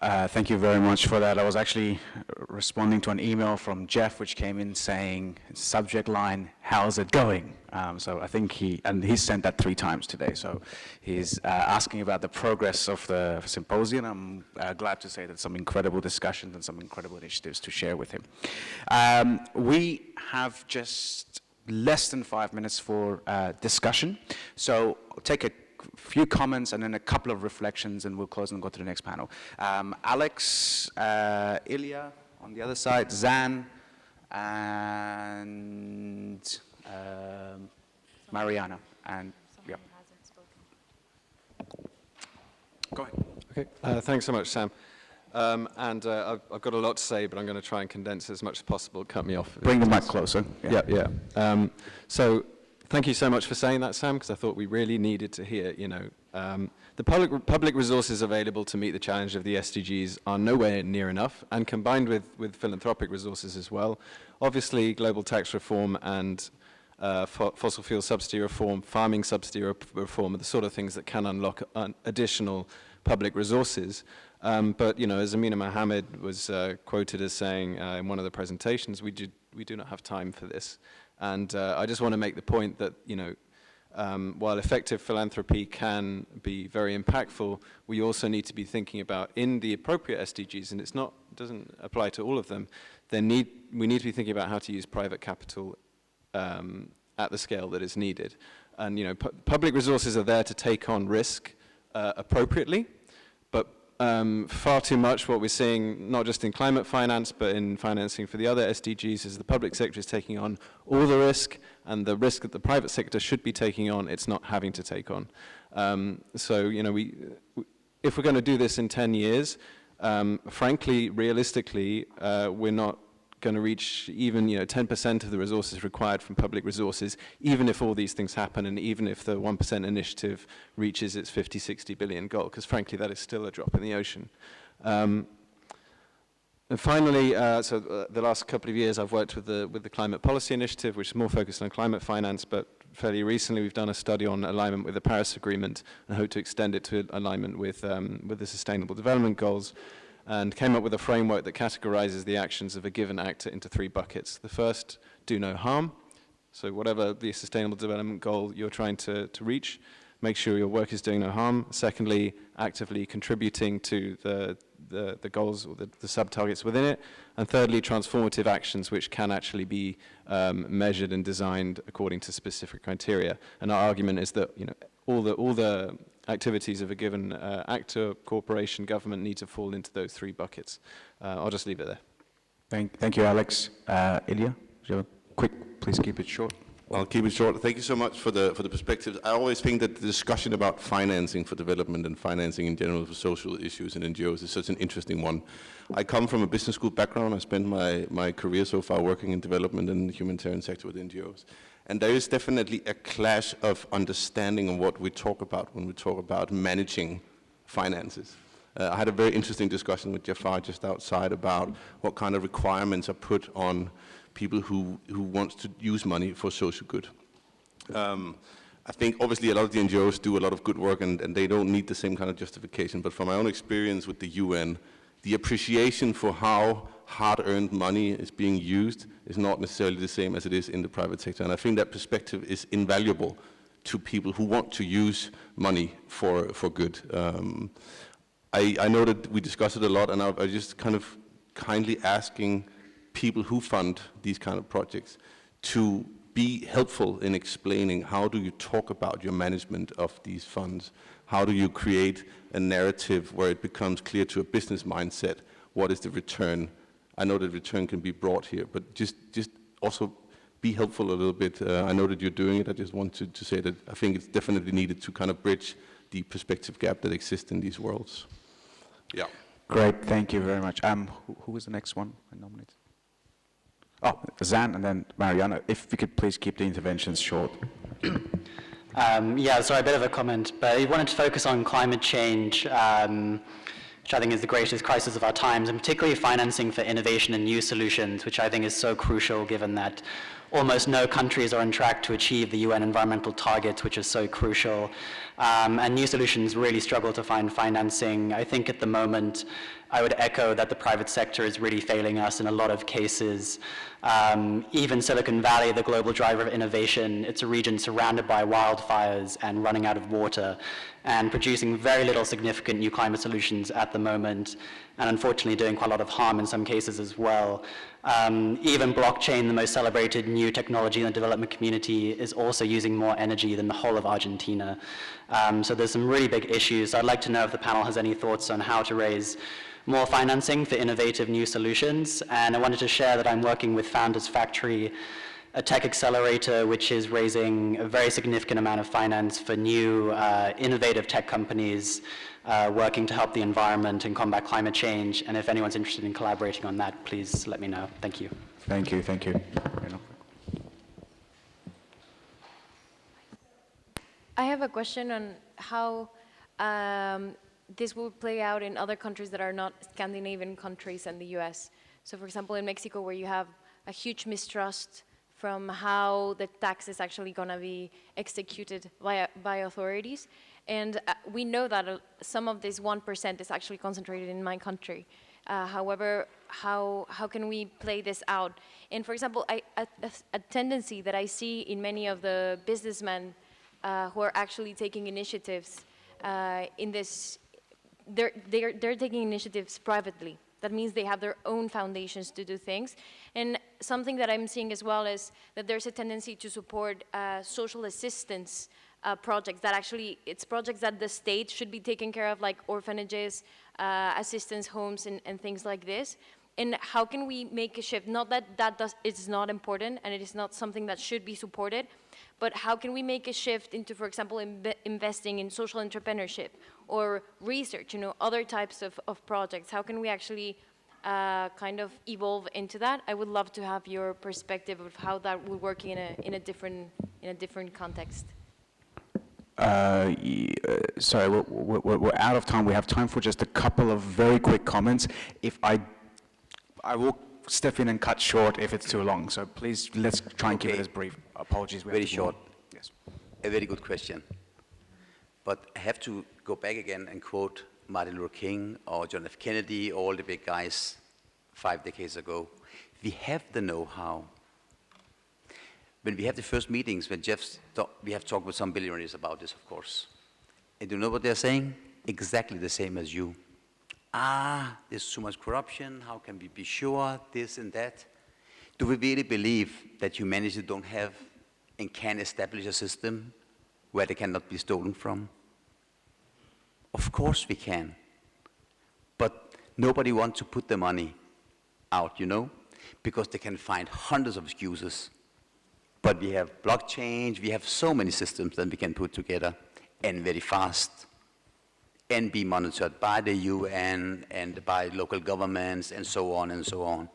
Thank you very much for that. I was actually responding to an email from Jeff, which came in saying, subject line, how's it going? So I think he sent that 3 times today. So he's asking about the progress of the symposium. I'm glad to say that some incredible discussions and some incredible initiatives to share with him. We have just less than 5 minutes for discussion. So I'll take a few comments and then a couple of reflections, and we'll close and go to the next panel. Alex, Ilya on the other side, Zan, and Mariana. And yeah. Go ahead. Okay. Thanks so much, Sam. I've got a lot to say, but I'm going to try and condense as much as possible. Cut me off. Bring the mic closer. Yeah. So thank you so much for saying that, Sam, because I thought we really needed to hear, the public resources available to meet the challenge of the SDGs are nowhere near enough, and combined with philanthropic resources as well. Obviously, global tax reform and fossil fuel subsidy reform, farming subsidy reform are the sort of things that can unlock additional public resources. But, as Amina Mohammed was quoted as saying in one of the presentations, we do not have time for this. And I just want to make the point that, while effective philanthropy can be very impactful, we also need to be thinking about, in the appropriate SDGs, and doesn't apply to all of them, we need to be thinking about how to use private capital at the scale that is needed. And public resources are there to take on risk appropriately, but far too much what we're seeing, not just in climate finance, but in financing for the other SDGs, is the public sector is taking on all the risk, and the risk that the private sector should be taking on, it's not having to take on. So, if we're going to do this in 10 years, frankly, realistically, we're not going to reach even 10% of the resources required from public resources, even if all these things happen, and even if the 1% initiative reaches its 50-60 billion goal, because frankly that is still a drop in the ocean. And finally, the last couple of years I've worked with the Climate Policy Initiative, which is more focused on climate finance, but fairly recently we've done a study on alignment with the Paris Agreement and hope to extend it to alignment with the Sustainable Development Goals, and came up with a framework that categorizes the actions of a given actor into 3 buckets. The first, do no harm. So whatever the Sustainable Development Goal you're trying to reach, make sure your work is doing no harm. Secondly, actively contributing to the goals or the sub-targets within it. And thirdly, transformative actions which can actually be measured and designed according to specific criteria. And our argument is that all the activities of a given actor, corporation, government need to fall into those 3 buckets. I'll just leave it there. Thank you, Alex. Ilya, quick, please keep it short. Well, I'll keep it short. Thank you so much for the perspectives. I always think that the discussion about financing for development and financing in general for social issues and NGOs is such an interesting one. I come from a business school background. I spent my career so far working in development and the humanitarian sector with NGOs. And there is definitely a clash of understanding of what we talk about when we talk about managing finances. I had a very interesting discussion with Jafar just outside about what kind of requirements are put on people who want to use money for social good. I think obviously a lot of the NGOs do a lot of good work and they don't need the same kind of justification, but from my own experience with the UN, the appreciation for how hard-earned money is being used is not necessarily the same as it is in the private sector. And I think that perspective is invaluable to people who want to use money for good. I know that we discuss it a lot, and I just kind of kindly asking people who fund these kind of projects to be helpful in explaining how do you talk about your management of these funds? How do you create a narrative where it becomes clear to a business mindset what is the return? I know that return can be brought here, but just also be helpful a little bit. I know that you're doing it. I just want to say that I think it's definitely needed to kind of bridge the perspective gap that exists in these worlds. Yeah. Great, thank you very much. Who was the next one I nominated? Oh, Zan and then Mariana. If we could please keep the interventions short. Yeah, sorry, a bit of a comment, but I wanted to focus on climate change, which I think is the greatest crisis of our times, and particularly financing for innovation and new solutions, which I think is so crucial given that almost no countries are on track to achieve the UN environmental targets, which is so crucial. And new solutions really struggle to find financing. I think at the moment, I would echo that the private sector is really failing us in a lot of cases. Even Silicon Valley, the global driver of innovation, it's a region surrounded by wildfires and running out of water, and producing very little significant new climate solutions at the moment, and unfortunately doing quite a lot of harm in some cases as well. Even blockchain, the most celebrated new technology in the development community, is also using more energy than the whole of Argentina. So there's some really big issues. I'd like to know if the panel has any thoughts on how to raise more financing for innovative new solutions. And I wanted to share that I'm working with Founders Factory, a tech accelerator which is raising a very significant amount of finance for new innovative tech companies working to help the environment and combat climate change. And if anyone's interested in collaborating on that, please let me know. Thank you. Thank you, thank you. I have a question on how this will play out in other countries that are not Scandinavian countries and the US. So for example, in Mexico, where you have a huge mistrust from how the tax is actually going to be executed by authorities. And we know that some of this 1% is actually concentrated in my country. However, how can we play this out? And for example, a tendency that I see in many of the businessmen who are actually taking initiatives in this, they're taking initiatives privately. That means they have their own foundations to do things. And something that I'm seeing as well is that there's a tendency to support social assistance projects that actually, it's projects that the state should be taking care of, like orphanages, assistance homes, and things like this. And how can we make a shift? Not that it's not important and it is not something that should be supported, but how can we make a shift into, for example, investing in social entrepreneurship or research, other types of projects? How can we actually kind of evolve into that? I would love to have your perspective of how that would work in a different context. Sorry, we're out of time. We have time for just a couple of very quick comments. I will step in and cut short if it's too long. So please, let's try and keep it as brief. Apologies. Very short. Yes. A very good question. But I have to go back again and quote Martin Luther King or John F. Kennedy, all the big guys 5 decades ago. We have the know-how. When we have the first meetings, we have talked with some billionaires about this, of course. And do you know what they're saying? Exactly the same as you. There's too much corruption, how can we be sure, this and that? Do we really believe that humanity don't have and can establish a system where they cannot be stolen from? Of course we can. But nobody wants to put the money out, because they can find hundreds of excuses. But we have blockchain, we have so many systems that we can put together, and very fast, and be monitored by the UN and by local governments and so on and so on.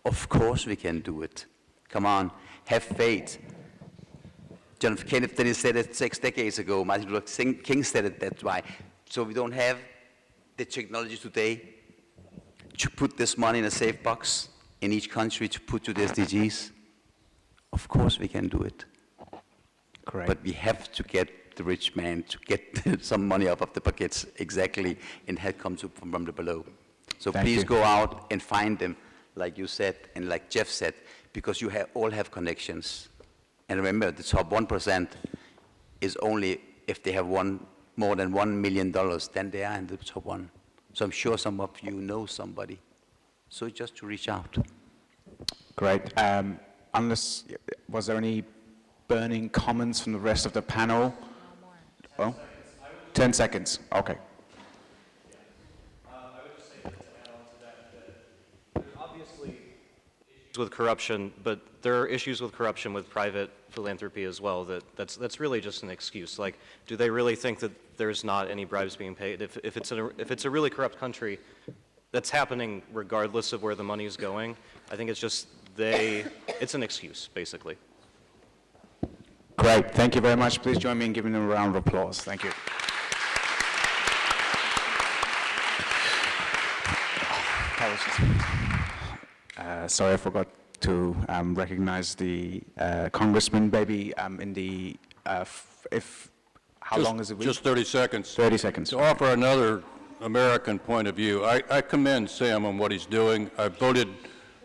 Of course we can do it. Come on, have faith. John F. Kennedy said it 6 decades ago. Martin Luther King said it, that's why. So we don't have the technology today to put this money in a safe box in each country to put to the SDGs. Of course we can do it. Correct. But we have to get the rich man to get some money out of the pockets, exactly, and had come from the below. So please go out and find them, like you said, and like Jeff said, because you all have connections. And remember, the top 1% is only if they have more than $1 million, then they are in the top 1. So I'm sure some of you know somebody. So just to reach out. Great. Was there any burning comments from the rest of the panel? Oh, 10 seconds. Okay. I would just say to add on to that there's obviously issues with corruption, but there are issues with corruption with private philanthropy as well. That's really just an excuse. Like, do they really think that there's not any bribes being paid? If it's a really corrupt country, that's happening regardless of where the money is going. I think it's just it's an excuse, basically. Great. Thank you very much. Please join me in giving them a round of applause. Thank you. Sorry, I forgot to recognize the congressman, maybe in the, how long is it? Just 30 seconds. 30 seconds. To offer another American point of view, I commend Sam on what he's doing. I voted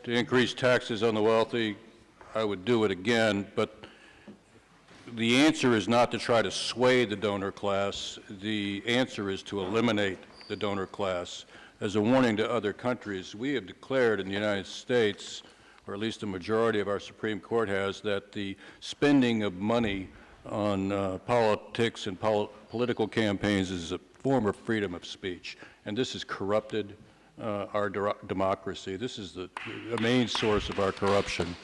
to increase taxes on the wealthy. I would do it again, but the answer is not to try to sway the donor class. The answer is to eliminate the donor class. As a warning to other countries, we have declared in the United States, or at least a majority of our Supreme Court has, that the spending of money on politics and political campaigns is a form of freedom of speech. And this has corrupted our democracy. This is the main source of our corruption.